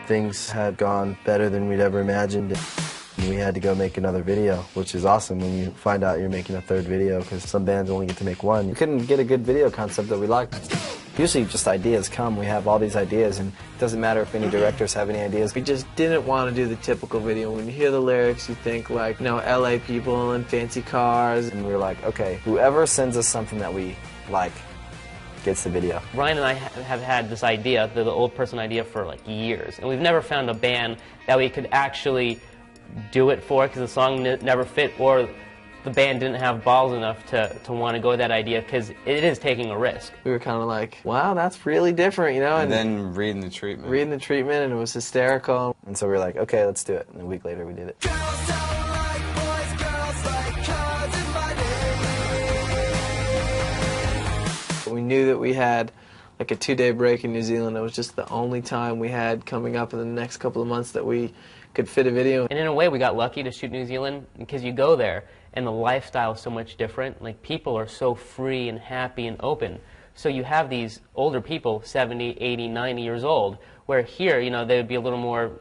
things had gone better than we'd ever imagined. We had to go make another video, which is awesome when you find out you're making a third video, because some bands only get to make one. We couldn't get a good video concept that we liked. Usually just ideas come. We have all these ideas, and it doesn't matter if any directors have any ideas. We just didn't want to do the typical video. When you hear the lyrics, you think like, you know, LA people in fancy cars. And we were like, okay, whoever sends us something that we like gets the video. Ryan and I have had this idea, the old person idea, for like years, and we've never found a band that we could actually do it for, because the song never fit, or the band didn't have balls enough to want to go with that idea, because it is taking a risk. We were kind of like, wow, that's really different, you know? And then reading the treatment. Reading the treatment, and it was hysterical. And so we were like, okay, let's do it. And a week later we did it. We knew that we had like a 2-day break in New Zealand. It was just the only time we had coming up in the next couple of months that we could fit a video. And in a way, we got lucky to shoot New Zealand, because you go there and the lifestyle is so much different. Like, people are so free and happy and open. So you have these older people, 70, 80, 90 years old, where here, you know, they would be a little more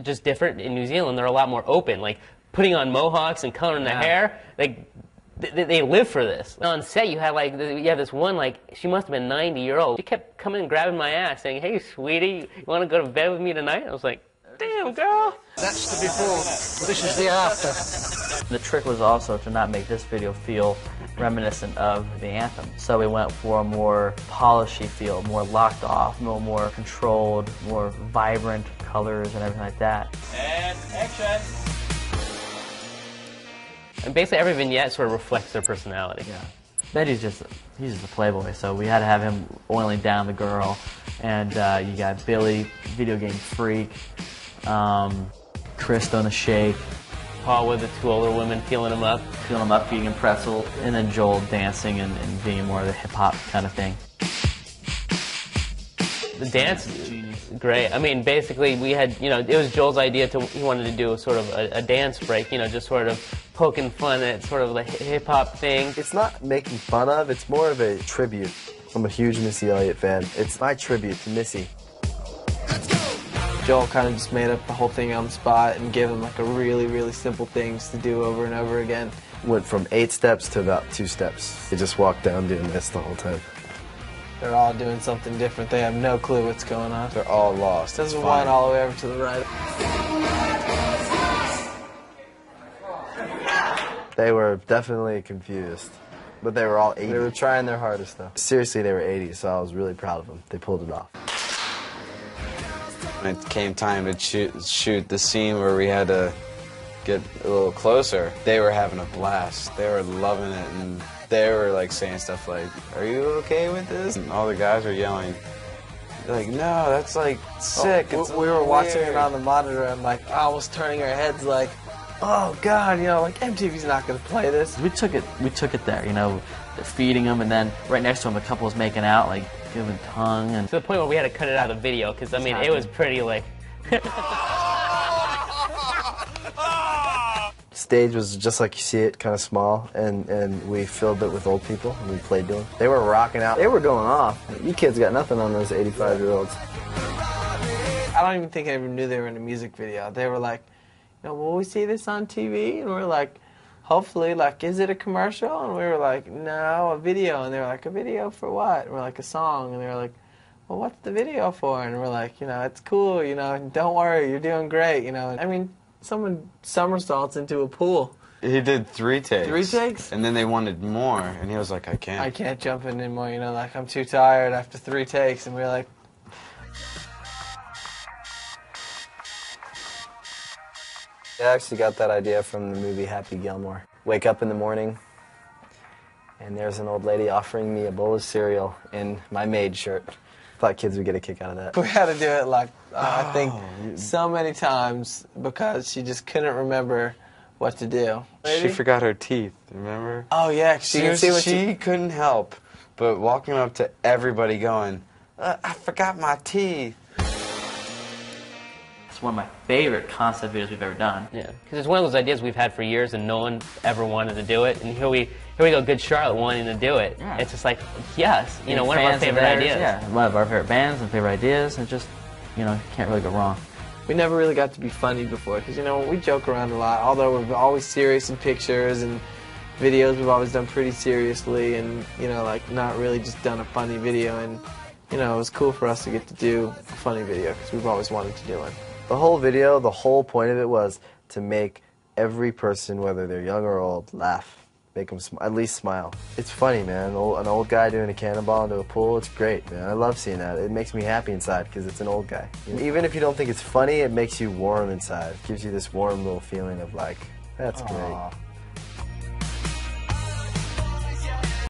just different. In New Zealand, they're a lot more open. Like, putting on mohawks and coloring the hair, like, they live for this. On set, you have this one, like, she must have been 90-year-old. She kept coming and grabbing my ass, saying, "Hey, sweetie, you want to go to bed with me tonight?" I was like, "Damn, girl." That's the before. This is the after. The trick was also to not make this video feel reminiscent of the anthem. So we went for a more polishy feel, more locked off, more controlled, more vibrant colors and everything like that. And action. And basically every vignette sort of reflects their personality. Yeah. Benji's he's just a playboy, so we had to have him oiling down the girl. And you got Billy, video game freak, Chris on the shake, Paul with the 2 older women feeling him up, eating a pretzel, and then Joel dancing and being more of the hip-hop kind of thing. The dance is great. I mean, basically, we had, you know, it was Joel's idea he wanted to do sort of a dance break, you know, just sort of poking fun at sort of the hip-hop thing. It's not making fun of, it's more of a tribute. I'm a huge Missy Elliott fan. It's my tribute to Missy. Joel kind of just made up the whole thing on the spot and gave them like a really, really simple things to do over and over again. Went from 8 steps to about 2 steps. They just walked down doing this the whole time. They're all doing something different. They have no clue what's going on. They're all lost. There's one all the way over to the right. They were definitely confused, but they were all 80. They were trying their hardest, though. Seriously, they were 80, so I was really proud of them. They pulled it off. When it came time to shoot the scene where we had to get a little closer, they were having a blast. They were loving it, and they were like saying stuff like, "Are you okay with this?" And all the guys were yelling, like, "No, that's like sick." Oh, we were watching it on the monitor and like almost turning our heads like, "Oh God, you know, like MTV's not gonna play this." We took it there, you know, feeding them, and then right next to him, a couple was making out, like giving tongue, and to the point where we had to cut it out of the video, because I mean, it was pretty like. Stage was just like you see it, kind of small, and we filled it with old people, and we played to them. They were rocking out. They were going off. You kids got nothing on those 85-year-olds. I don't even think I even knew they were in a music video. They were like, you know, will we see this on TV? And we were like, hopefully, like, is it a commercial? And we were like, no, a video. And they were like, a video for what? And we're like, a song. And they were like, well, what's the video for? And we're like, you know, it's cool, you know, don't worry, you're doing great, you know. I mean, someone somersaults into a pool. He did 3 takes. 3 takes? And then they wanted more, and he was like, I can't jump in anymore, you know, like, I'm too tired after 3 takes. And we were like, I actually got that idea from the movie Happy Gilmore. Wake up in the morning, and there's an old lady offering me a bowl of cereal in my maid shirt. Thought kids would get a kick out of that. We had to do it like, I think, so many times because she just couldn't remember what to do. She forgot her teeth, remember? Oh, yeah. She couldn't help but walking up to everybody going, I forgot my teeth. it's one of my favorite concept videos we've ever done. Yeah, because it's one of those ideas we've had for years and no one ever wanted to do it. And here we go, Good Charlotte wanting to do it. Yeah. It's just like, yes, you know, one of our favorite ideas. Yeah, one of our favorite bands and favorite ideas, and just, you know, can't really go wrong. we never really got to be funny before, because, you know, we joke around a lot, although we're always serious in pictures and videos. We've always done pretty seriously, and, you know, like, not really just done a funny video. And, you know, it was cool for us to get to do a funny video, because we've always wanted to do one. The whole video, the whole point of it was to make every person, whether they're young or old, laugh. Make them at least smile. It's funny, man. An old guy doing a cannonball into a pool, it's great, man. I love seeing that. It makes me happy inside because it's an old guy. Even if you don't think it's funny, it makes you warm inside. It gives you this warm little feeling of like, that's great.